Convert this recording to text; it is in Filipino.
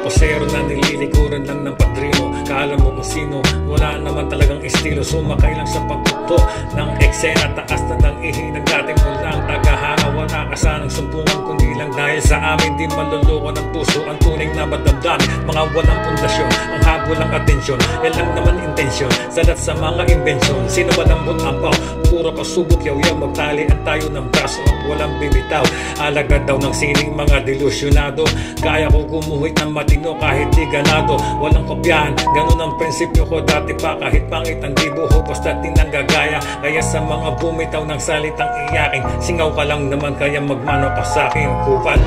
Posero na nililikuran lang ng padrino. Kaalam mo kung sino, wala naman talagang estilo. Sumakay lang sa pagbuto ng eksena. Taas na ng ihinag dating mo lang tagahanga. Wala ka sanang sumpungan kundi lang dahil sa amin. Di maluloko ng puso ang tunay na madamdam. Mga walang pundasyon, ang habol ng atensyon. Yan lang naman intensyon, salat sa mga imbensyon. Sino ba nambot ampaw? Puro pasubok yaw-yaw. Magtalian tayo ng braso at walang bibitaw. Alagad daw ng sining mga delusyonado. Kaya ko gumuhit ng matino kahit di ganado. Walang kopyahan, ganun ang prinsipyo ko dati pa. Kahit pangit ang dibuho, basta di nanggagaya. Kaya sa mga bumitaw ng salitang iyakin, singaw ka lang naman kaya magmano pa sa'kin, kupal.